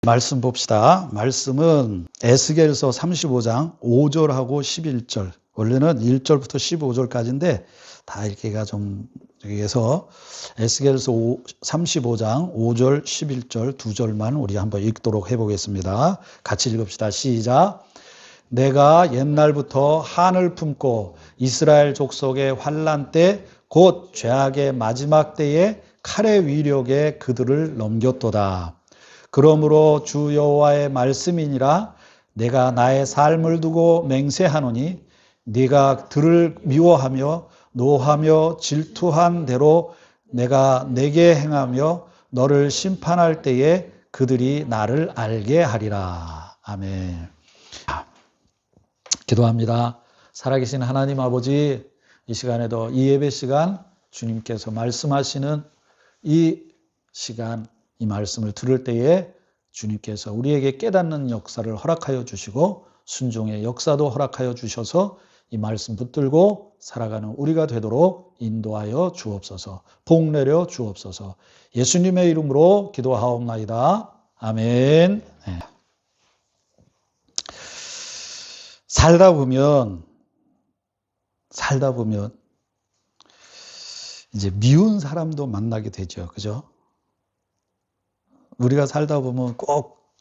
말씀 봅시다. 말씀은 에스겔서 35장 5절하고 11절. 원래는 1절부터 15절까지인데 다 읽기가 좀 여기에서 에스겔서 35장 5절 11절 두 절만 우리 한번 읽도록 해보겠습니다. 같이 읽읍시다. 시작. 내가 옛날부터 한을 품고 이스라엘 족속의 환난 때 곧 죄악의 마지막 때에 칼의 위력에 그들을 넘겼도다. 그러므로 주 여호와의 말씀이니라. 내가 나의 삶을 두고 맹세하노니 네가 들을 미워하며 노하며 질투한 대로 내가 내게 행하며 너를 심판할 때에 그들이 나를 알게 하리라. 아멘. 기도합니다. 살아계신 하나님 아버지, 이 시간에도 이 예배 시간 주님께서 말씀하시는 이 시간, 이 말씀을 들을 때에 주님께서 우리에게 깨닫는 역사를 허락하여 주시고 순종의 역사도 허락하여 주셔서 이 말씀 붙들고 살아가는 우리가 되도록 인도하여 주옵소서. 복 내려 주옵소서. 예수님의 이름으로 기도하옵나이다. 아멘. 네. 살다 보면 이제 미운 사람도 만나게 되죠. 그죠? 우리가 살다 보면 꼭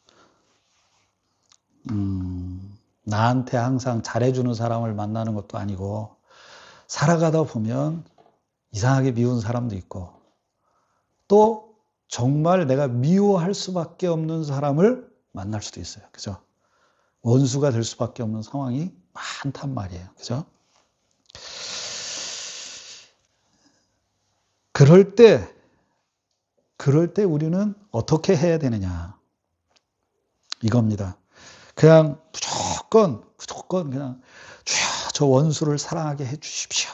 나한테 항상 잘해주는 사람을 만나는 것도 아니고 살아가다 보면 이상하게 미운 사람도 있고 또 정말 내가 미워할 수밖에 없는 사람을 만날 수도 있어요. 그죠? 원수가 될 수밖에 없는 상황이 많단 말이에요. 그죠? 그럴 때 우리는 어떻게 해야 되느냐. 이겁니다. 그냥 무조건 그냥 주여 저 원수를 사랑하게 해 주십시오.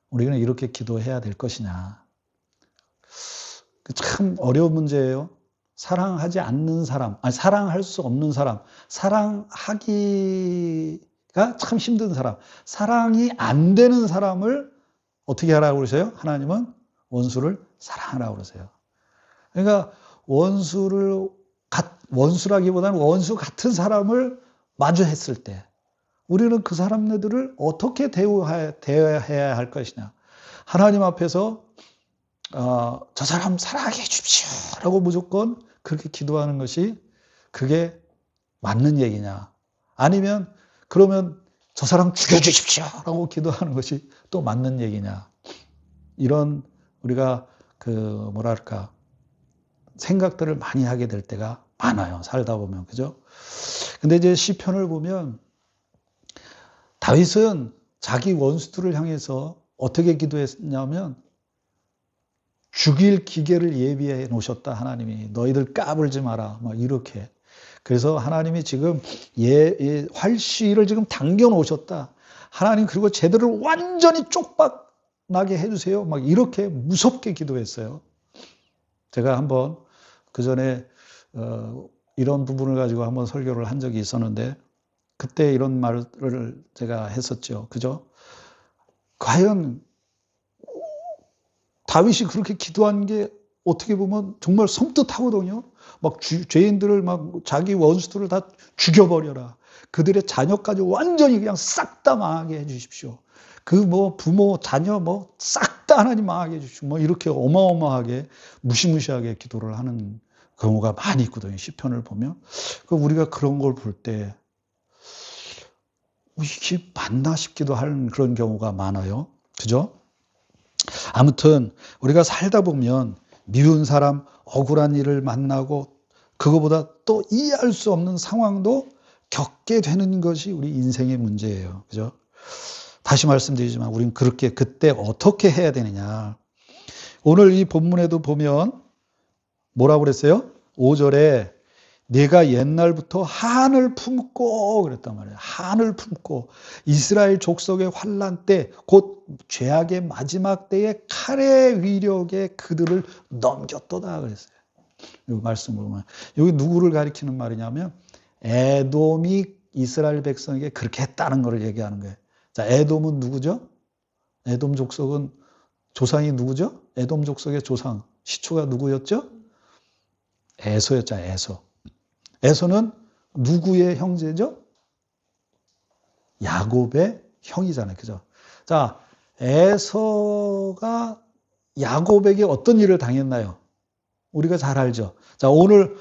우리는 이렇게 기도해야 될 것이냐. 참 어려운 문제예요. 사랑하지 않는 사람, 사랑할 수 없는 사람, 사랑하기가 참 힘든 사람, 사랑이 안 되는 사람을 어떻게 하라고 그러세요? 하나님은 원수를 사랑하라고 그러세요. 그러니까 원수라기보다는 원수 같은 사람을 마주했을 때 우리는 그 사람들을 어떻게 대해야 할 것이냐. 하나님 앞에서 저 사람 사랑하게 해주십시오 라고 무조건 그렇게 기도하는 것이 그게 맞는 얘기냐. 아니면 그러면 저 사람 죽여주십시오 라고 기도하는 것이 또 맞는 얘기냐. 이런 우리가 생각들을 많이 하게 될 때가 많아요. 살다 보면. 그죠? 근데 이제 시편을 보면 다윗은 자기 원수들을 향해서 어떻게 기도했냐면 죽일 기계를 예비해 놓으셨다. 하나님이 너희들 까불지 마라. 막 이렇게. 그래서 하나님이 지금 활시위를 지금 당겨 놓으셨다. 하나님 그리고 제대로 완전히 쪽박나게 해주세요. 막 이렇게 무섭게 기도했어요. 제가 한번 그 전에 이런 부분을 가지고 한번 설교를 한 적이 있었는데 그때 이런 말을 제가 했었죠. 그죠? 과연 다윗이 그렇게 기도한 게 어떻게 보면 정말 섬뜩하거든요. 막 죄인들을 막 자기 원수들을 다 죽여버려라. 그들의 자녀까지 완전히 그냥 싹 다 망하게 해주십시오. 부모, 자녀 싹 다 하나님 망하게 해주십시오. 이렇게 어마어마하게 무시무시하게 기도를 하는 경우가 많이 있거든요. 시편을 보면. 우리가 그런 걸 볼 때 이게 맞나 싶기도 하는 그런 경우가 많아요. 그죠? 아무튼 우리가 살다 보면 미운 사람, 억울한 일을 만나고 그거보다 또 이해할 수 없는 상황도 겪게 되는 것이 우리 인생의 문제예요. 그죠? 다시 말씀드리지만 우리는 그때 어떻게 해야 되느냐. 오늘 이 본문에도 보면 뭐라고 그랬어요? 5절에 내가 옛날부터 한을 품고 그랬단 말이에요. 한을 품고 이스라엘 족속의 환난 때 곧 죄악의 마지막 때에 칼의 위력에 그들을 넘겼도다 그랬어요. 이 말씀을 보면 여기 누구를 가리키는 말이냐면 에돔이 이스라엘 백성에게 그렇게 했다는 것을 얘기하는 거예요. 자, 에돔은 누구죠? 에돔 족속은 조상이 누구죠? 에돔 족속의 조상 시초가 누구였죠? 에서였잖아요. 에서. 에서는 누구의 형제죠? 야곱의 형이잖아요. 그죠? 자, 에서가 야곱에게 어떤 일을 당했나요? 우리가 잘 알죠. 자, 오늘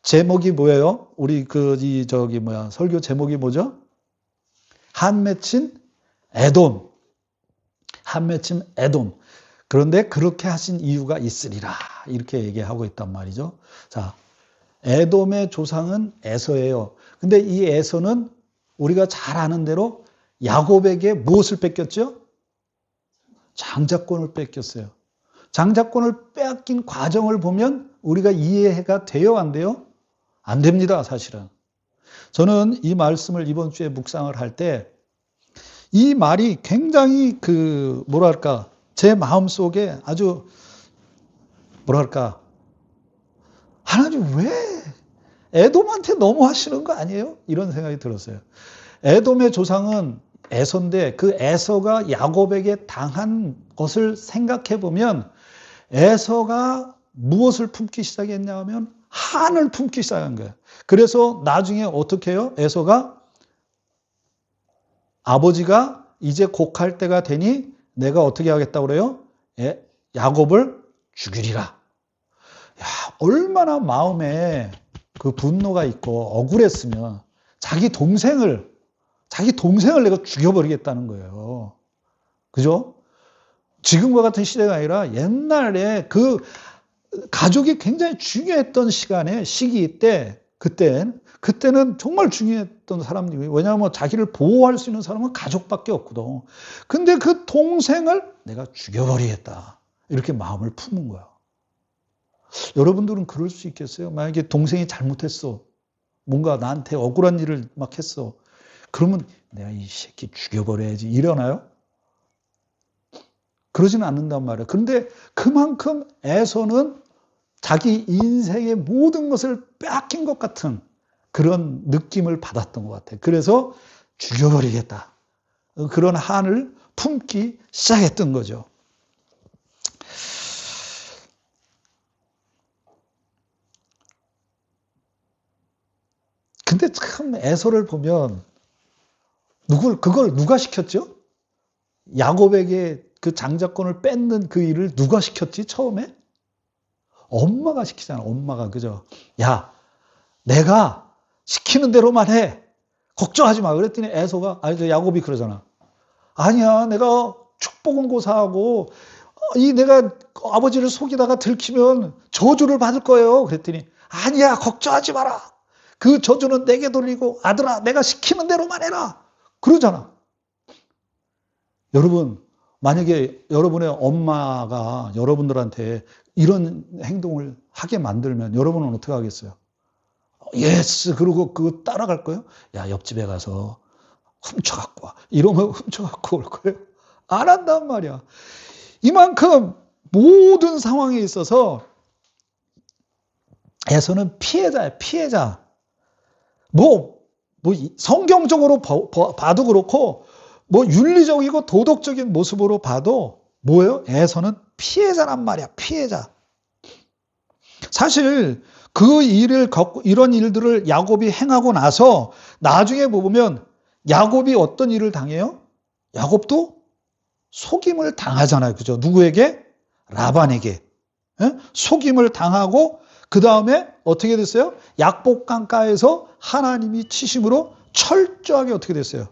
제목이 뭐예요? 우리 설교 제목이 뭐죠? 한 맺힌 에돔. 한 맺힌 에돔. 그런데 그렇게 하신 이유가 있으리라. 이렇게 얘기하고 있단 말이죠. 자, 에돔의 조상은 에서예요. 근데 이 에서는 우리가 잘 아는 대로 야곱에게 무엇을 뺏겼죠? 장자권을 뺏겼어요. 장자권을 빼앗긴 과정을 보면 우리가 이해가 돼요, 안 돼요? 안 됩니다, 사실은. 저는 이 말씀을 이번 주에 묵상을 할 때 이 말이 굉장히 제 마음속에 아주 하나님 왜 에돔한테 너무 하시는 거 아니에요? 이런 생각이 들었어요. 에돔의 조상은 에서인데 그 에서가 야곱에게 당한 것을 생각해 보면 에서가 무엇을 품기 시작했냐 하면 한을 품기 시작한 거예요. 그래서 나중에 어떻게 해요? 에서가 아버지가 이제 곡할 때가 되니 내가 어떻게 하겠다고 그래요? 야곱을 죽이리라. 야, 얼마나 마음에 그 분노가 있고 억울했으면 자기 동생을 내가 죽여버리겠다는 거예요. 그죠? 지금과 같은 시대가 아니라 옛날에 그 가족이 굉장히 중요했던 시기 때, 그때는 정말 중요했던 사람들이, 왜냐하면 자기를 보호할 수 있는 사람은 가족밖에 없거든. 근데 그 동생을 내가 죽여버리겠다. 이렇게 마음을 품은 거야. 여러분들은 그럴 수 있겠어요? 만약에 동생이 잘못했어. 뭔가 나한테 억울한 일을 막 했어. 그러면 내가 이 새끼 죽여버려야지. 이러나요? 그러지는 않는단 말이에요. 그런데 그만큼 에서는 자기 인생의 모든 것을 빼앗긴 것 같은 그런 느낌을 받았던 것 같아요. 그래서 죽여버리겠다. 그런 한을 품기 시작했던 거죠. 근데 참 에서를 보면 그걸 누가 시켰죠? 야곱에게 그 장자권을 뺏는 그 일을 누가 시켰지 처음에? 엄마가 시키잖아. 엄마가. 그죠? 야, 내가 시키는 대로만 해. 걱정하지 마. 그랬더니 야곱이 그러잖아. 아니야, 내가 축복은 고사하고 내가 아버지를 속이다가 들키면 저주를 받을 거예요. 그랬더니 아니야, 걱정하지 마라. 그 저주는 내게 돌리고 아들아, 내가 시키는 대로만 해라. 그러잖아. 여러분, 만약에 여러분의 엄마가 여러분들한테 이런 행동을 하게 만들면 여러분은 어떻게 하겠어요? 예스. 그러고 그거 따라갈 거예요? 야, 옆집에 가서 훔쳐갖고 와. 이러면 훔쳐갖고 올 거예요? 안 한단 말이야. 이만큼 모든 상황에 있어서 에서는 피해자야, 피해자. 성경적으로 봐도 그렇고, 윤리적이고 도덕적인 모습으로 봐도 뭐예요? 에서는 피해자란 말이야, 피해자. 사실 이런 일들을 야곱이 행하고 나서 나중에 보면 야곱이 어떤 일을 당해요? 야곱도 속임을 당하잖아요. 그죠? 누구에게? 라반에게. 속임을 당하고 그 다음에 어떻게 됐어요? 약복강가에서 하나님이 치심으로 철저하게 어떻게 됐어요?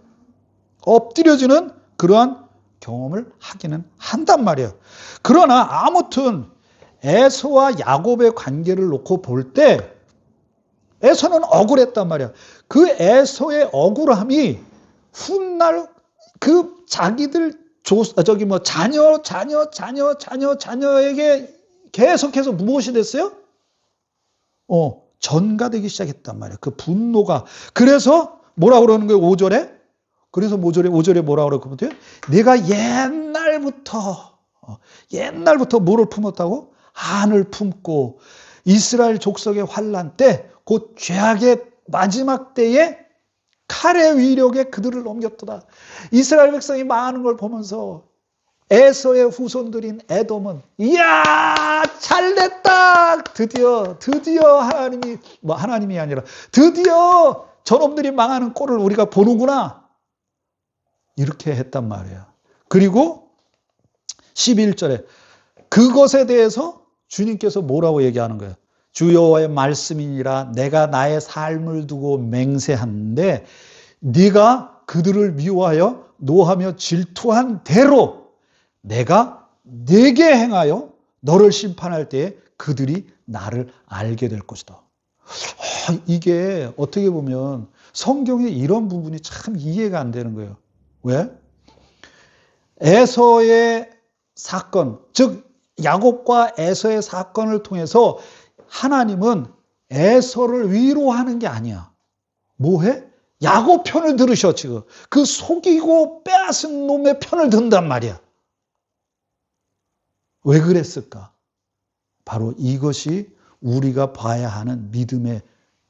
엎드려지는 그러한 경험을 하기는 한단 말이에요. 그러나 아무튼 에서와 야곱의 관계를 놓고 볼 때 에서는 억울했단 말이야. 그 에서의 억울함이 훗날 그 자기들 자녀에게 계속해서 무엇이 됐어요? 전가되기 시작했단 말이야. 그 분노가. 그래서 뭐라 그러는 거예요? 5절에? 그래서 5절에 뭐라 그러고 있어요? 내가 옛날부터 뭐를 품었다고? 한을 품고 이스라엘 족속의 환난 때, 곧 죄악의 마지막 때에 칼의 위력에 그들을 넘겼도다. 이스라엘 백성이 망하는 걸 보면서 에서의 후손들인 에돔은 이야 잘됐다, 드디어 하나님이 하나님이 아니라 드디어 저놈들이 망하는 꼴을 우리가 보는구나, 이렇게 했단 말이야. 그리고 11절에 그것에 대해서 주님께서 뭐라고 얘기하는 거예요? 주 여호와의 말씀이니라 내가 나의 삶을 두고 맹세하는데 네가 그들을 미워하여 노하며 질투한 대로 내가 네게 행하여 너를 심판할 때에 그들이 나를 알게 될 것이다. 이게 어떻게 보면 성경에 이런 부분이 참 이해가 안 되는 거예요. 왜? 에서의 사건, 즉 야곱과 에서의 사건을 통해서 하나님은 에서를 위로하는 게 아니야. 뭐해? 야곱 편을 들으셔. 지금 그 속이고 빼앗은 놈의 편을 든단 말이야. 왜 그랬을까? 바로 이것이 우리가 봐야 하는 믿음의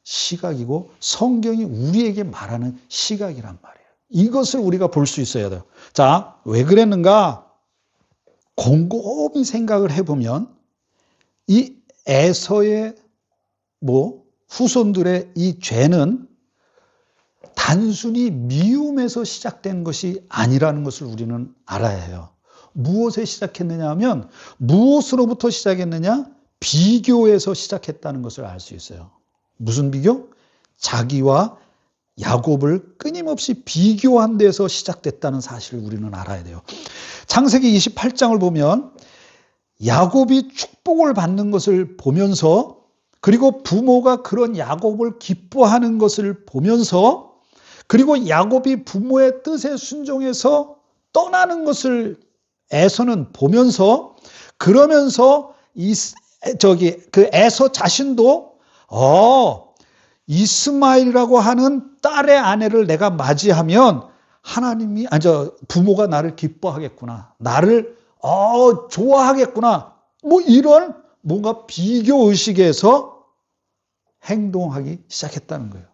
시각이고 성경이 우리에게 말하는 시각이란 말이에요. 이것을 우리가 볼 수 있어야 돼요. 자, 왜 그랬는가? 곰곰이 생각을 해보면 이 에서의 후손들의 이 죄는 단순히 미움에서 시작된 것이 아니라는 것을 우리는 알아야 해요. 무엇에 시작했느냐 하면 무엇으로부터 시작했느냐? 비교에서 시작했다는 것을 알 수 있어요. 무슨 비교? 자기와 야곱을 끊임없이 비교한 데서 시작됐다는 사실을 우리는 알아야 돼요. 창세기 28장을 보면 야곱이 축복을 받는 것을 보면서 그리고 부모가 그런 야곱을 기뻐하는 것을 보면서 그리고 야곱이 부모의 뜻에 순종해서 떠나는 것을 에서는 보면서 그러면서 그 에서 자신도 이스마엘이라고 하는 딸의 아내를 내가 맞이하면 부모가 나를 기뻐하겠구나, 나를 좋아하겠구나, 이런 뭔가 비교 의식에서 행동하기 시작했다는 거예요.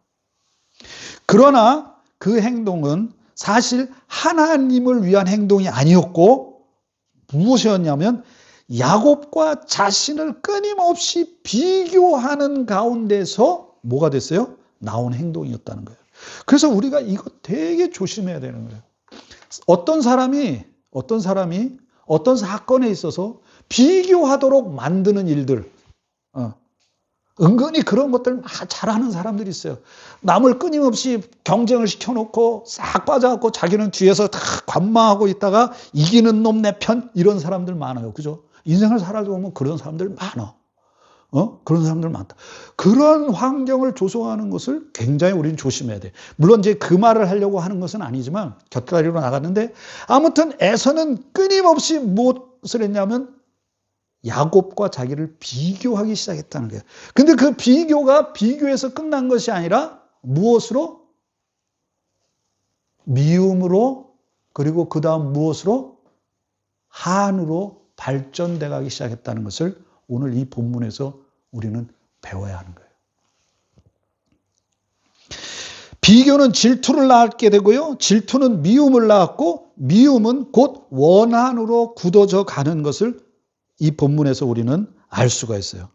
그러나 그 행동은 사실 하나님을 위한 행동이 아니었고 무엇이었냐면 야곱과 자신을 끊임없이 비교하는 가운데서 뭐가 됐어요? 나온 행동이었다는 거예요. 그래서 우리가 이거 되게 조심해야 되는 거예요. 어떤 사람이 어떤 사건에 있어서 비교하도록 만드는 일들, 은근히 그런 것들 잘하는 사람들이 있어요. 남을 끊임없이 경쟁을 시켜놓고 싹 빠져갖고 자기는 뒤에서 다 관망하고 있다가 이기는 놈 내 편, 이런 사람들 많아요. 그죠? 인생을 살아보면 그런 사람들 많아. 그런 사람들 많다. 그런 환경을 조성하는 것을 굉장히 우리는 조심해야 돼. 물론 이제 그 말을 하려고 하는 것은 아니지만 곁다리로 나갔는데 아무튼 에서는 끊임없이 무엇을 했냐면 야곱과 자기를 비교하기 시작했다는 거예요. 근데 그 비교가 비교에서 끝난 것이 아니라 무엇으로? 미움으로, 그리고 그 다음 무엇으로? 한으로 발전돼 가기 시작했다는 것을 오늘 이 본문에서 우리는 배워야 하는 거예요. 비교는 질투를 낳게 되고요. 질투는 미움을 낳았고 미움은 곧 원한으로 굳어져 가는 것을 이 본문에서 우리는 알 수가 있어요.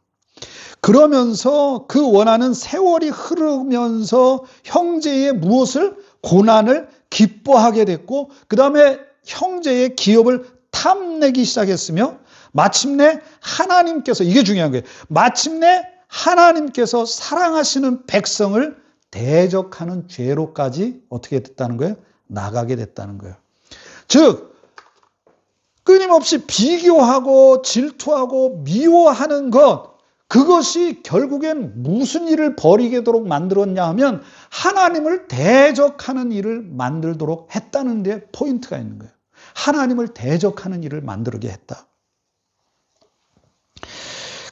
그러면서 그 원한은 세월이 흐르면서 형제의 무엇을? 고난을 기뻐하게 됐고 그 다음에 형제의 기업을 탐내기 시작했으며 마침내 하나님께서, 이게 중요한 거예요, 마침내 하나님께서 사랑하시는 백성을 대적하는 죄로까지 어떻게 됐다는 거예요? 나가게 됐다는 거예요. 즉 끊임없이 비교하고 질투하고 미워하는 것, 그것이 결국엔 무슨 일을 벌이게 도록 만들었냐 하면 하나님을 대적하는 일을 만들도록 했다는 데 포인트가 있는 거예요. 하나님을 대적하는 일을 만들게 했다.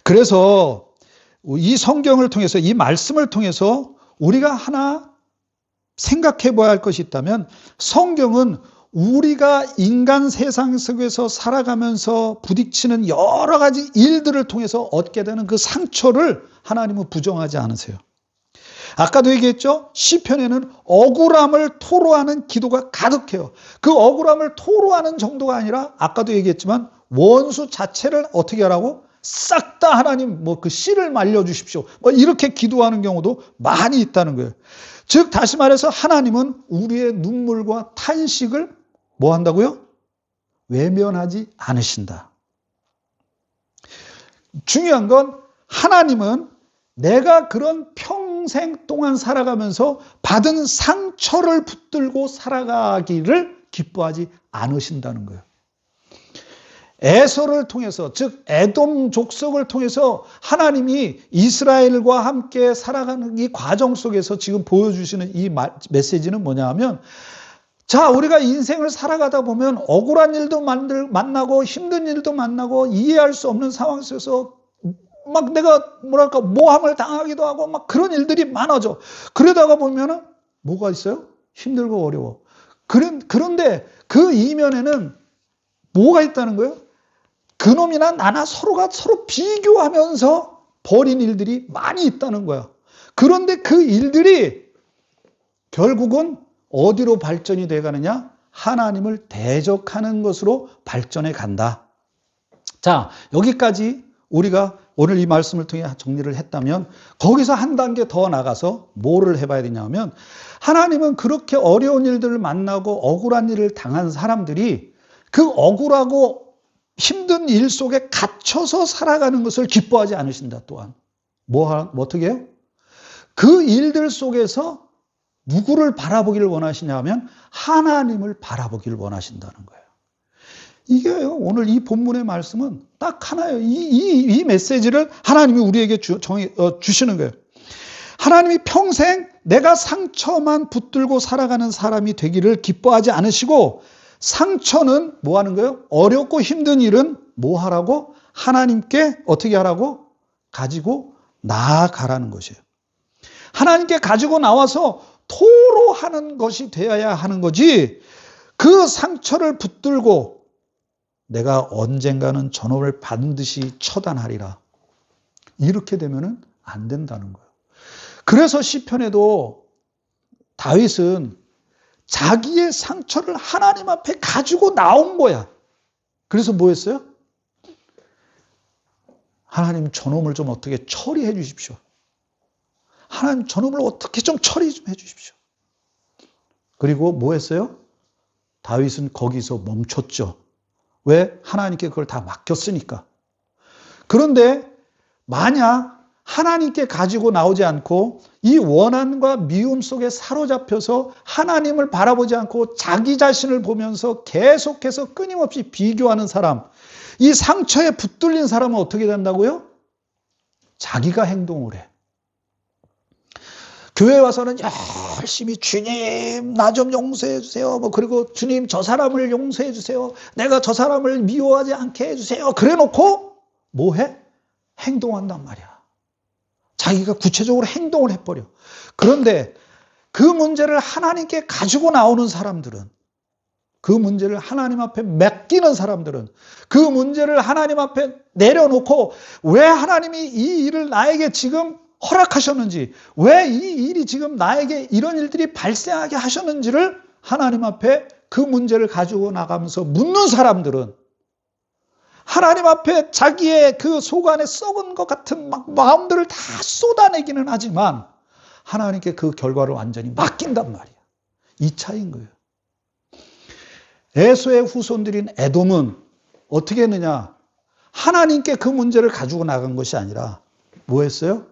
그래서 이 성경을 통해서, 이 말씀을 통해서 우리가 하나 생각해 봐야 할 것이 있다면 성경은 우리가 인간 세상 속에서 살아가면서 부딪히는 여러 가지 일들을 통해서 얻게 되는 그 상처를 하나님은 부정하지 않으세요. 아까도 얘기했죠? 시편에는 억울함을 토로하는 기도가 가득해요. 그 억울함을 토로하는 정도가 아니라 아까도 얘기했지만 원수 자체를 어떻게 하라고? 싹 다 하나님 그 씨를 말려주십시오. 이렇게 기도하는 경우도 많이 있다는 거예요. 즉 다시 말해서 하나님은 우리의 눈물과 탄식을 뭐 한다고요? 외면하지 않으신다. 중요한 건 하나님은 내가 그런 평생 동안 살아가면서 받은 상처를 붙들고 살아가기를 기뻐하지 않으신다는 거예요. 에서를 통해서, 즉 에돔 족속을 통해서 하나님이 이스라엘과 함께 살아가는 이 과정 속에서 지금 보여주시는 이 메시지는 뭐냐 하면, 자, 우리가 인생을 살아가다 보면 억울한 일도 만나고 힘든 일도 만나고 이해할 수 없는 상황 속에서 막 내가 모함을 당하기도 하고 막 그런 일들이 많아져. 그러다가 보면은 뭐가 있어요? 힘들고 어려워. 그런데 그 이면에는 뭐가 있다는 거예요? 그놈이나 나나 서로가 서로 비교하면서 벌인 일들이 많이 있다는 거야. 그런데 그 일들이 결국은 어디로 발전이 돼 가느냐? 하나님을 대적하는 것으로 발전해 간다. 자, 여기까지 우리가 오늘 이 말씀을 통해 정리를 했다면 거기서 한 단계 더 나가서 뭐를 해봐야 되냐면, 하나님은 그렇게 어려운 일들을 만나고 억울한 일을 당한 사람들이 그 억울하고 힘든 일 속에 갇혀서 살아가는 것을 기뻐하지 않으신다. 또한 어떻게 해요? 그 일들 속에서 누구를 바라보기를 원하시냐 하면 하나님을 바라보기를 원하신다는 거예요. 이게요, 오늘 이 본문의 말씀은 딱 하나예요. 이 메시지를 하나님이 우리에게 주시는 거예요. 하나님이 평생 내가 상처만 붙들고 살아가는 사람이 되기를 기뻐하지 않으시고, 상처는 뭐 하는 거예요? 어렵고 힘든 일은 뭐 하라고? 하나님께 어떻게 하라고? 가지고 나아가라는 것이에요. 하나님께 가지고 나와서 토로하는 것이 되어야 하는 거지, 그 상처를 붙들고 내가 언젠가는 저놈을 반드시 처단하리라, 이렇게 되면은 안 된다는 거예요. 그래서 시편에도 다윗은 자기의 상처를 하나님 앞에 가지고 나온 거야. 그래서 뭐 했어요? 하나님, 저놈을 좀 어떻게 처리해 주십시오. 하나님, 저놈을 어떻게 좀 처리 좀 해 주십시오. 그리고 뭐 했어요? 다윗은 거기서 멈췄죠. 왜? 하나님께 그걸 다 맡겼으니까. 그런데 만약 하나님께 가지고 나오지 않고 이 원한과 미움 속에 사로잡혀서 하나님을 바라보지 않고 자기 자신을 보면서 계속해서 끊임없이 비교하는 사람, 이 상처에 붙들린 사람은 어떻게 된다고요? 자기가 행동을 해. 교회 와서는 열심히 주님 나 좀 용서해 주세요. 그리고 주님 저 사람을 용서해 주세요. 내가 저 사람을 미워하지 않게 해 주세요. 그래 놓고 뭐 해? 행동한단 말이야. 자기가 구체적으로 행동을 해버려. 그런데 그 문제를 하나님께 가지고 나오는 사람들은, 그 문제를 하나님 앞에 맡기는 사람들은, 그 문제를 하나님 앞에 내려놓고 왜 하나님이 이 일을 나에게 지금 허락하셨는지, 왜 이 일이 지금 나에게 이런 일들이 발생하게 하셨는지를 하나님 앞에 그 문제를 가지고 나가면서 묻는 사람들은 하나님 앞에 자기의 그 속 안에 썩은 것 같은 마음들을 다 쏟아내기는 하지만 하나님께 그 결과를 완전히 맡긴단 말이야. 이 차이인 거예요. 에서의 후손들인 에돔은 어떻게 했느냐? 하나님께 그 문제를 가지고 나간 것이 아니라 뭐 했어요?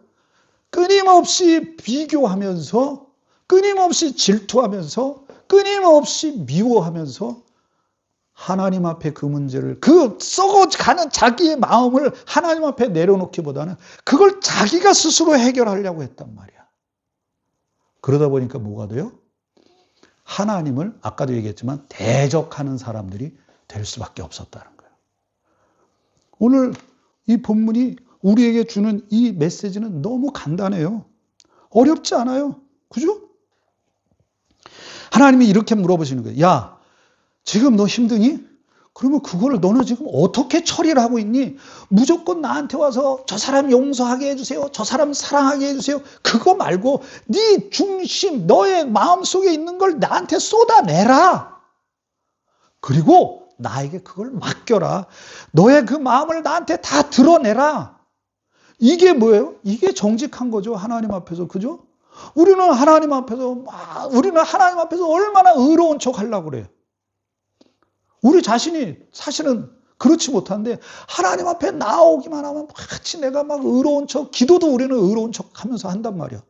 끊임없이 비교하면서, 끊임없이 질투하면서, 끊임없이 미워하면서 하나님 앞에 그 문제를, 그 썩어가는 자기의 마음을 하나님 앞에 내려놓기보다는 그걸 자기가 스스로 해결하려고 했단 말이야. 그러다 보니까 뭐가 돼요? 하나님을 아까도 얘기했지만 대적하는 사람들이 될 수밖에 없었다는 거예요. 오늘 이 본문이 우리에게 주는 이 메시지는 너무 간단해요. 어렵지 않아요. 그죠? 하나님이 이렇게 물어보시는 거예요. 야, 지금 너 힘드니? 그러면 그걸 너는 지금 어떻게 처리를 하고 있니? 무조건 나한테 와서 저 사람 용서하게 해주세요. 저 사람 사랑하게 해주세요. 그거 말고 네 중심, 너의 마음속에 있는 걸 나한테 쏟아내라. 그리고 나에게 그걸 맡겨라. 너의 그 마음을 나한테 다 드러내라. 이게 뭐예요? 이게 정직한 거죠. 하나님 앞에서. 그죠? 우리는 하나님 앞에서 얼마나 의로운 척 하려고 그래요. 우리 자신이 사실은 그렇지 못한데 하나님 앞에 나오기만 하면 마치 내가 막 의로운 척, 기도도 우리는 의로운 척 하면서 한단 말이야.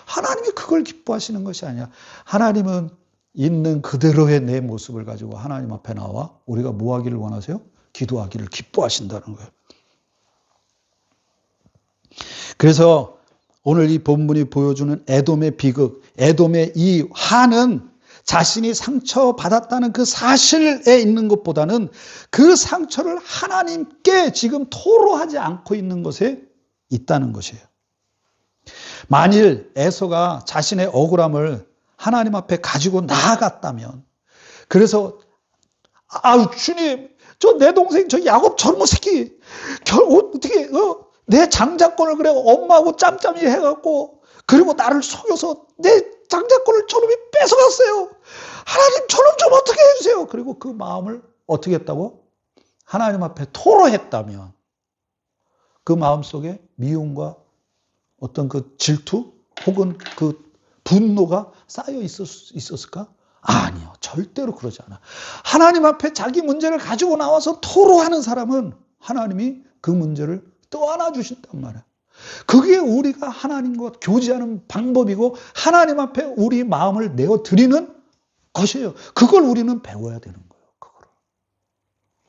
하나님이 그걸 기뻐하시는 것이 아니야. 하나님은 있는 그대로의 내 모습을 가지고 하나님 앞에 나와 우리가 뭐 하기를 원하세요? 기도하기를 기뻐하신다는 거예요. 그래서 오늘 이 본문이 보여주는 에돔의 비극, 에돔의 이 화는 자신이 상처받았다는 그 사실에 있는 것보다는 그 상처를 하나님께 지금 토로하지 않고 있는 것에 있다는 것이에요. 만일 에서가 자신의 억울함을 하나님 앞에 가지고 나아갔다면, 그래서 아유 주님, 저 내 동생 저 야곱 젊은 새끼 어떻게 내 장자권을 그래 엄마하고 짬짬이 해갖고 그리고 나를 속여서 내 장자권을 저놈이 뺏어갔어요. 하나님 저놈 좀 어떻게 해주세요. 그리고 그 마음을 어떻게 했다고? 하나님 앞에 토로했다면 그 마음속에 미움과 어떤 그 질투 혹은 그 분노가 쌓여 있었을까? 아니요. 절대로 그러지 않아. 하나님 앞에 자기 문제를 가지고 나와서 토로하는 사람은 하나님이 그 문제를 떠안아 주신단 말이야. 그게 우리가 하나님과 교제하는 방법이고 하나님 앞에 우리 마음을 내어드리는 것이에요. 그걸 우리는 배워야 되는 거예요. 그거를.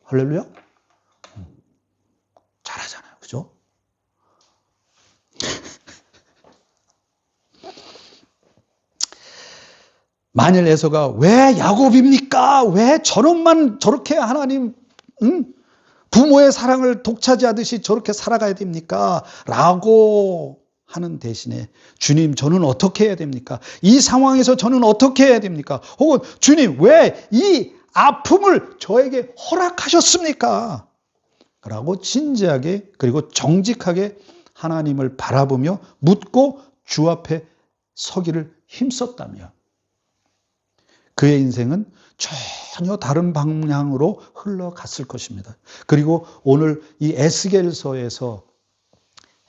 할렐루야? 잘하잖아요. 그죠? 만일 에서가 왜 야곱입니까? 왜 저놈만 저렇게 하나님 부모의 사랑을 독차지하듯이 저렇게 살아가야 됩니까? 라고 하는 대신에 주님 저는 어떻게 해야 됩니까? 이 상황에서 저는 어떻게 해야 됩니까? 혹은 주님 왜 이 아픔을 저에게 허락하셨습니까? 라고 진지하게 그리고 정직하게 하나님을 바라보며 묻고 주 앞에 서기를 힘썼다며 그의 인생은 전혀 다른 방향으로 흘러갔을 것입니다. 그리고 오늘 이 에스겔서에서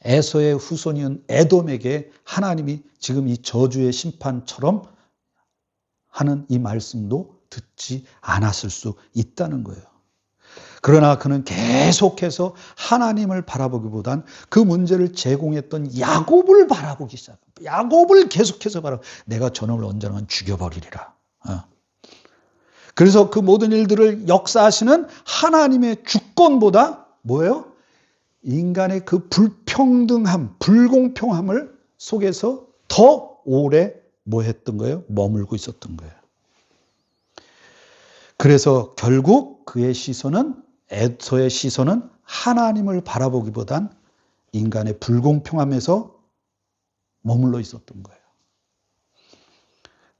에서의 후손이은 에돔에게 하나님이 지금 이 저주의 심판처럼 하는 이 말씀도 듣지 않았을 수 있다는 거예요. 그러나 그는 계속해서 하나님을 바라보기보단 그 문제를 제공했던 야곱을 바라보기 시작합니다. 야곱을 계속해서 바라보고 내가 저놈을 언젠가 죽여버리리라. 그래서 그 모든 일들을 역사하시는 하나님의 주권보다 뭐예요? 인간의 그 불평등함, 불공평함을 속에서 더 오래 뭐 했던 거예요? 머물고 있었던 거예요. 그래서 결국 그의 시선은 에서의 시선은 하나님을 바라보기보단 인간의 불공평함에서 머물러 있었던 거예요.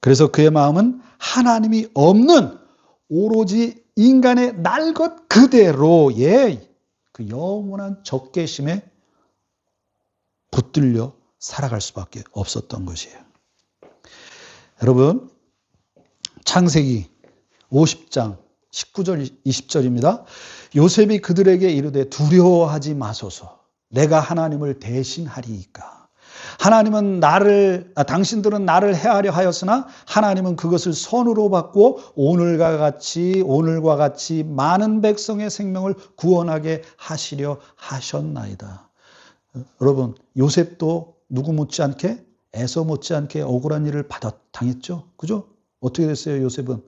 그래서 그의 마음은 하나님이 없는 오로지 인간의 날 것 그대로의 그 영원한 적개심에 붙들려 살아갈 수밖에 없었던 것이에요. 여러분, 창세기 50장 19절 20절입니다. 요셉이 그들에게 이르되 두려워하지 마소서 내가 하나님을 대신하리이까. 하나님은 당신들은 나를 해하려 하였으나 하나님은 그것을 선으로 받고 오늘과 같이 많은 백성의 생명을 구원하게 하시려 하셨나이다. 여러분, 요셉도 누구 못지않게 에서 못지않게 억울한 일을 당했죠. 그죠? 어떻게 됐어요, 요셉은?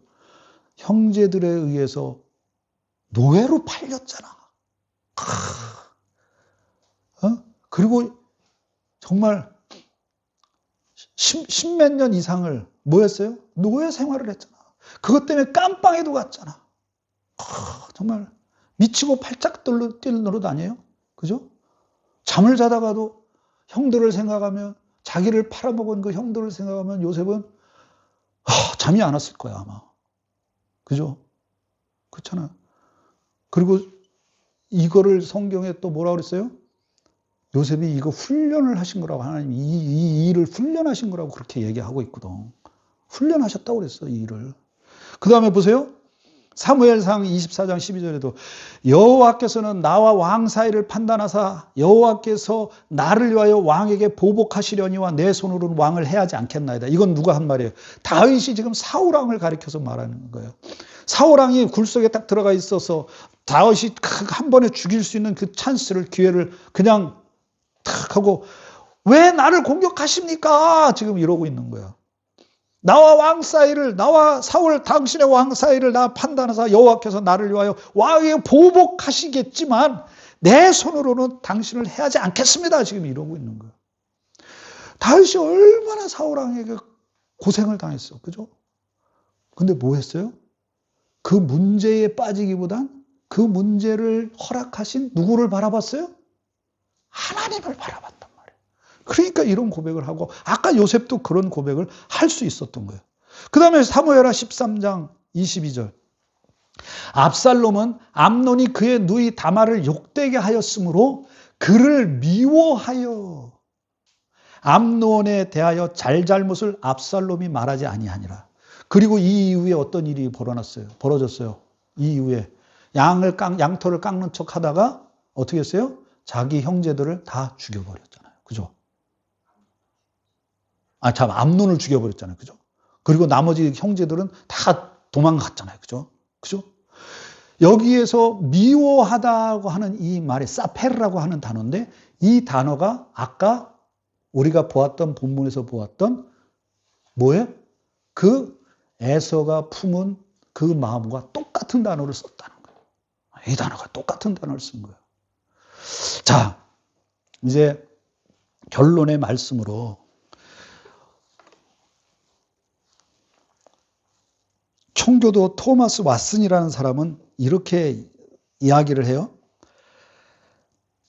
형제들에 의해서 노예로 팔렸잖아. 그리고 정말 십몇 년 이상을 뭐 했어요? 노예 생활을 했잖아. 그것 때문에 깜빵에도 갔잖아. 정말 미치고 팔짝 뛸 노릇 아니에요? 그죠? 잠을 자다가도 형들을 생각하면 자기를 팔아먹은 그 형들을 생각하면 요셉은 잠이 안 왔을 거야 아마. 그죠? 그렇잖아. 그리고 이거를 성경에 또 뭐라고 그랬어요? 요셉이 이거 훈련을 하신 거라고, 하나님이 이 일을 훈련하신 거라고 그렇게 얘기하고 있거든. 훈련하셨다고 그랬어, 이 일을. 그 다음에 보세요. 사무엘상 24장 12절에도 여호와께서는 나와 왕 사이를 판단하사 여호와께서 나를 위하여 왕에게 보복하시려니와 내 손으로는 왕을 해하지 않겠나이다. 이건 누가 한 말이에요? 다윗이 지금 사울왕을 가리켜서 말하는 거예요. 사울왕이 굴속에 딱 들어가 있어서 다윗이 한 번에 죽일 수 있는 그 찬스를, 기회를 그냥 탁 하고, 왜 나를 공격하십니까? 지금 이러고 있는 거야. 나와 왕 사이를, 나와 사울 당신의 왕 사이를 나 판단하사 여호와께서 나를 위하여 왕에게 보복하시겠지만 내 손으로는 당신을 해하지 않겠습니다. 지금 이러고 있는 거예요. 다윗이 얼마나 사울 왕에게 고생을 당했어. 그죠? 근데 뭐 했어요? 그 문제에 빠지기보단 그 문제를 허락하신 누구를 바라봤어요? 하나님을 바라봤단 말이에요. 그러니까 이런 고백을 하고, 아까 요셉도 그런 고백을 할 수 있었던 거예요. 그 다음에 사무엘하 13장 22절. 압살롬은 암논이 그의 누이 다말을 욕되게 하였으므로 그를 미워하여 암논에 대하여 잘잘못을 압살롬이 말하지 아니하니라. 그리고 이 이후에 어떤 일이 벌어졌어요. 이 이후에 양털을 깎는 척 하다가 어떻게 했어요? 자기 형제들을 다 죽여버렸잖아요. 그죠? 암논을 죽여버렸잖아요. 그죠? 그리고 나머지 형제들은 다 도망갔잖아요. 그죠? 그죠? 여기에서 미워하다고 하는 이 말이 사페르라고 하는 단어인데, 이 단어가 아까 우리가 보았던 본문에서 보았던 뭐예요? 그 에서가 품은 그 마음과 똑같은 단어를 썼다는 거예요. 이 단어가 똑같은 단어를 쓴 거예요. 자, 이제 결론의 말씀으로, 총교도 토마스 왓슨이라는 사람은 이렇게 이야기를 해요.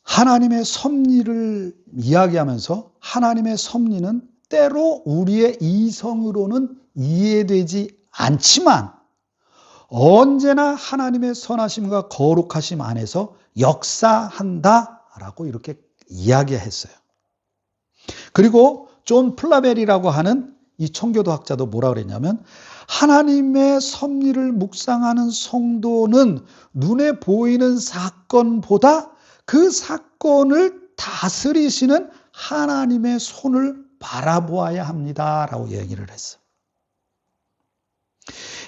하나님의 섭리를 이야기하면서 하나님의 섭리는 때로 우리의 이성으로는 이해되지 않지만 언제나 하나님의 선하심과 거룩하심 안에서 역사한다라고 이렇게 이야기했어요. 그리고 존 플라벨이라고 하는 이 청교도 학자도 뭐라 그랬냐면, 하나님의 섭리를 묵상하는 성도는 눈에 보이는 사건보다 그 사건을 다스리시는 하나님의 손을 바라보아야 합니다라고 얘기를 했어요.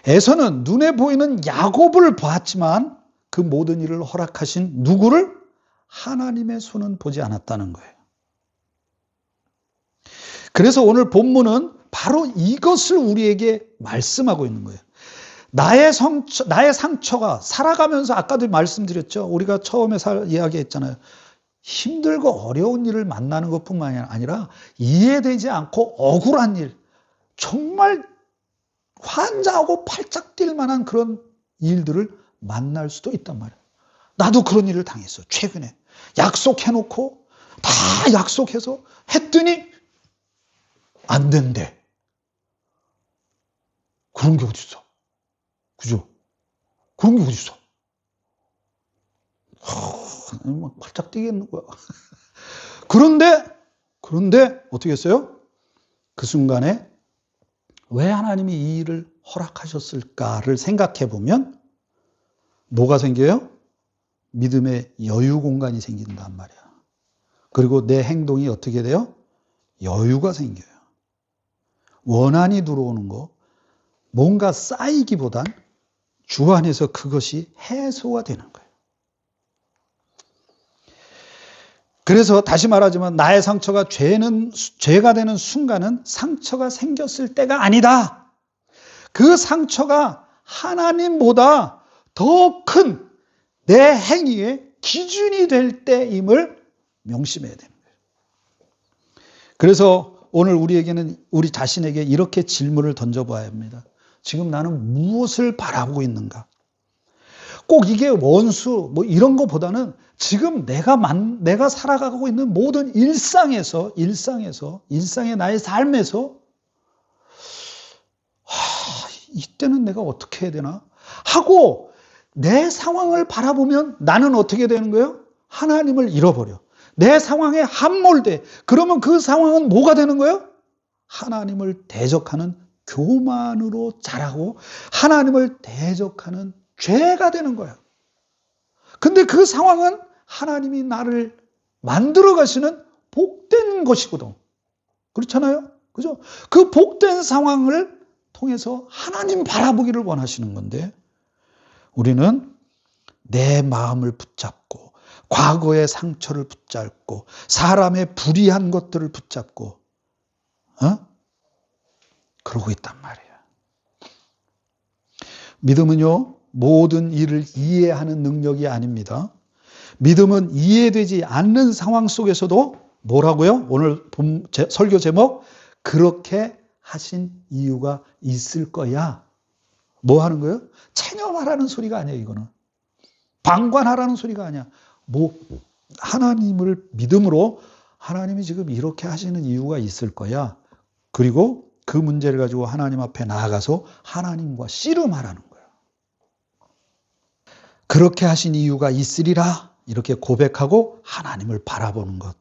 에서는 눈에 보이는 야곱을 보았지만 그 모든 일을 허락하신 누구를? 하나님의 손은 보지 않았다는 거예요. 그래서 오늘 본문은 바로 이것을 우리에게 말씀하고 있는 거예요. 나의 상처가 살아가면서, 아까도 말씀드렸죠. 우리가 처음에 이야기했잖아요. 힘들고 어려운 일을 만나는 것뿐만 아니라 이해되지 않고 억울한 일, 정말 환장하고 팔짝 뛸 만한 그런 일들을 만날 수도 있단 말이에요. 나도 그런 일을 당했어. 최근에 약속해놓고 다 약속해서 했더니 안 된대. 그런 게 어딨어? 그죠? 그런 게 어딨어? 막 팔짝 뛰겠는 거야. 그런데 어떻게 했어요? 그 순간에 왜 하나님이 이 일을 허락하셨을까를 생각해 보면 뭐가 생겨요? 믿음의 여유 공간이 생긴단 말이야. 그리고 내 행동이 어떻게 돼요? 여유가 생겨요. 원한이 들어오는 거, 뭔가 쌓이기보단 주 안에서 그것이 해소가 되는 거예요. 그래서 다시 말하지만 나의 상처가 죄가 되는 순간은 상처가 생겼을 때가 아니다. 그 상처가 하나님보다 더 큰 내 행위의 기준이 될 때임을 명심해야 되는 거예요. 그래서 오늘 우리 자신에게 이렇게 질문을 던져봐야 합니다. 지금 나는 무엇을 바라보고 있는가? 꼭 이게 원수 뭐 이런 것보다는 지금 내가 살아가고 있는 모든 일상의 나의 삶에서 이때는 내가 어떻게 해야 되나? 하고 내 상황을 바라보면 나는 어떻게 되는 거예요? 하나님을 잃어버려. 내 상황에 함몰돼. 그러면 그 상황은 뭐가 되는 거예요? 하나님을 대적하는 교만으로 자라고 하나님을 대적하는 죄가 되는 거예요. 근데 그 상황은 하나님이 나를 만들어 가시는 복된 것이거든. 그렇잖아요? 그죠? 그 복된 상황을 통해서 하나님 바라보기를 원하시는 건데, 우리는 내 마음을 붙잡고 과거의 상처를 붙잡고 사람의 불의한 것들을 붙잡고 그러고 있단 말이에요. 믿음은요, 모든 일을 이해하는 능력이 아닙니다. 믿음은 이해되지 않는 상황 속에서도 뭐라고요? 오늘 설교 제목, 그렇게 하신 이유가 있을 거야. 뭐 하는 거예요? 체념하라는 소리가 아니에요, 이거는. 방관하라는 소리가 아니야. 뭐 하나님을 믿음으로 하나님이 지금 이렇게 하시는 이유가 있을 거야. 그리고 그 문제를 가지고 하나님 앞에 나아가서 하나님과 씨름하라는 거예요. 그렇게 하신 이유가 있으리라 이렇게 고백하고 하나님을 바라보는 것.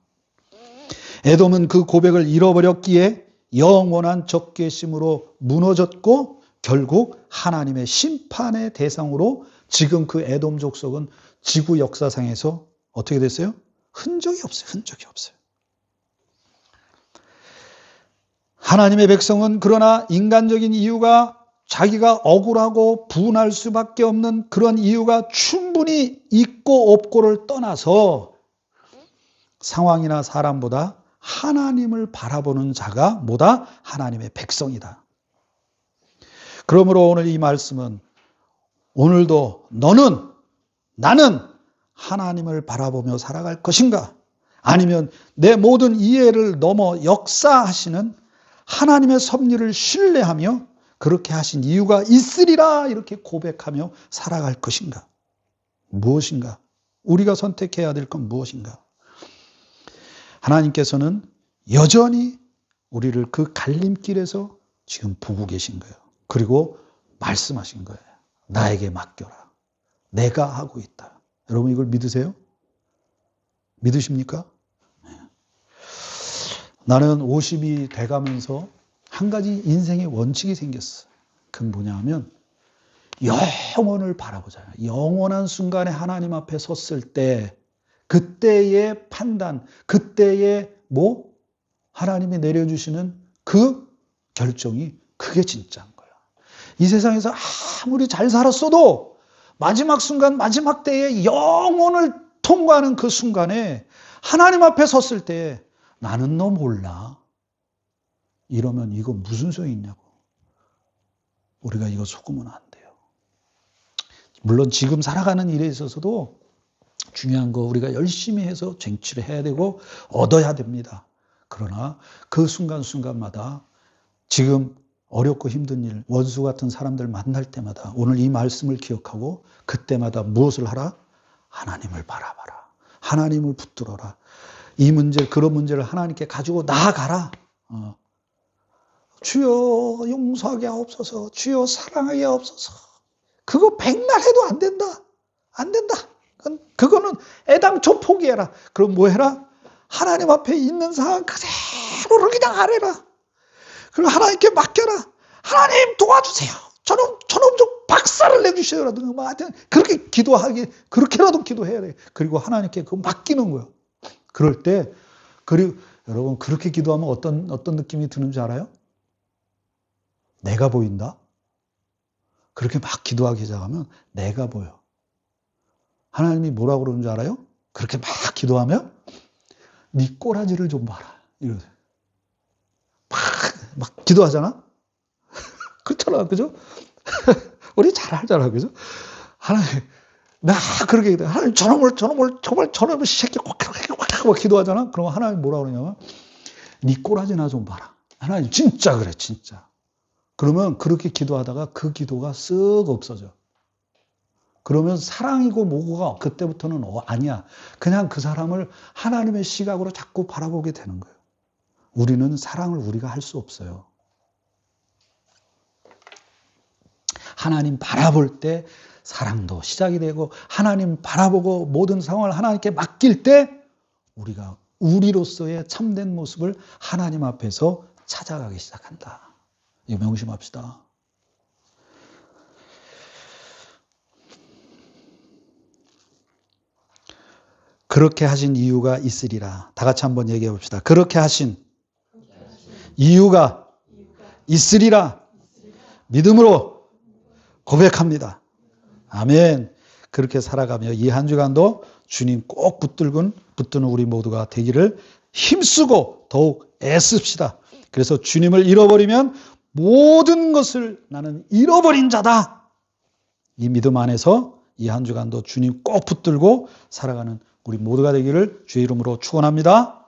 에돔은 그 고백을 잃어버렸기에 영원한 적개심으로 무너졌고 결국 하나님의 심판의 대상으로 지금 그 에돔 족속은 지구 역사상에서 어떻게 됐어요? 흔적이 없어요. 흔적이 없어요. 하나님의 백성은 그러나 인간적인 이유가 자기가 억울하고 분할 수밖에 없는 그런 이유가 충분히 있고 없고를 떠나서 상황이나 사람보다 하나님을 바라보는 자가 뭐다? 하나님의 백성이다. 그러므로 오늘 이 말씀은 오늘도 나는 하나님을 바라보며 살아갈 것인가? 아니면 내 모든 이해를 넘어 역사하시는 하나님의 섭리를 신뢰하며 그렇게 하신 이유가 있으리라 이렇게 고백하며 살아갈 것인가? 무엇인가? 우리가 선택해야 될 건 무엇인가? 하나님께서는 여전히 우리를 그 갈림길에서 지금 보고 계신 거예요. 그리고 말씀하신 거예요. 나에게 맡겨라. 내가 하고 있다. 여러분 이걸 믿으세요? 믿으십니까? 나는 50이 돼가면서 한 가지 인생의 원칙이 생겼어. 그건 뭐냐면 영원을 바라보잖아요. 영원한 순간에 하나님 앞에 섰을 때 그때의 판단, 그때의 하나님이 내려주시는 그 결정이 그게 진짜인 거야. 이 세상에서 아무리 잘 살았어도 마지막 순간, 마지막 때에 영원을 통과하는 그 순간에 하나님 앞에 섰을 때 나는 너 몰라. 이러면 이거 무슨 소용이 있냐고. 우리가 이거 속으면 안 돼요. 물론 지금 살아가는 일에 있어서도 중요한 거 우리가 열심히 해서 쟁취를 해야 되고 얻어야 됩니다. 그러나 그 순간순간마다 지금 어렵고 힘든 일, 원수 같은 사람들 만날 때마다 오늘 이 말씀을 기억하고 그때마다 무엇을 하라? 하나님을 바라봐라. 하나님을 붙들어라. 이 문제, 그런 문제를 하나님께 가지고 나아가라. 주여 용서하게 하옵소서. 주여 사랑하게 하옵소서. 그거 백날 해도 안 된다. 안 된다. 그거는 애당초 포기해라. 그럼 뭐 해라? 하나님 앞에 있는 상황 그대로를 그냥 하래라. 그리고 하나님께 맡겨라. 하나님 도와주세요. 저놈 좀 박살을 내주셔요라든가 뭐 하여튼 그렇게 그렇게라도 기도해야 돼. 그리고 하나님께 그거 맡기는 거예요. 그럴 때 그리고 여러분 그렇게 기도하면 어떤 느낌이 드는지 알아요? 내가 보인다. 그렇게 막 기도하기 시작하면 내가 보여. 하나님이 뭐라고 그러는 줄 알아요? 그렇게 막 기도하면 네 꼬라지를 좀 봐라. 이러세요. 막 기도하잖아? 그렇잖아. 그죠? 우리 잘 알잖아. 그죠? 하나님, 나 그렇게 기도해. 하나님, 저놈을 새끼 꽉 기도하잖아? 그러면 하나님 뭐라고 그러냐면, 네 꼬라지나 좀 봐라. 하나님, 진짜 그래, 진짜. 그러면 그렇게 기도하다가 그 기도가 쓱 없어져. 그러면 사랑이고 뭐고가 그때부터는 아니야. 그냥 그 사람을 하나님의 시각으로 자꾸 바라보게 되는 거예요. 우리는 사랑을 우리가 할 수 없어요. 하나님 바라볼 때 사랑도 시작이 되고 하나님 바라보고 모든 상황을 하나님께 맡길 때 우리가 우리로서의 참된 모습을 하나님 앞에서 찾아가기 시작한다. 이거 명심합시다. 그렇게 하신 이유가 있으리라. 다 같이 한번 얘기해 봅시다. 그렇게 하신 이유가 있으리라. 믿음으로 고백합니다. 아멘. 그렇게 살아가며 이 한 주간도 주님 꼭 붙드는 우리 모두가 되기를 힘쓰고 더욱 애씁시다. 그래서 주님을 잃어버리면 모든 것을 나는 잃어버린 자다. 이 믿음 안에서 이 한 주간도 주님 꼭 붙들고 살아가는 우리 모두가 되기를 주의 이름으로 축원합니다.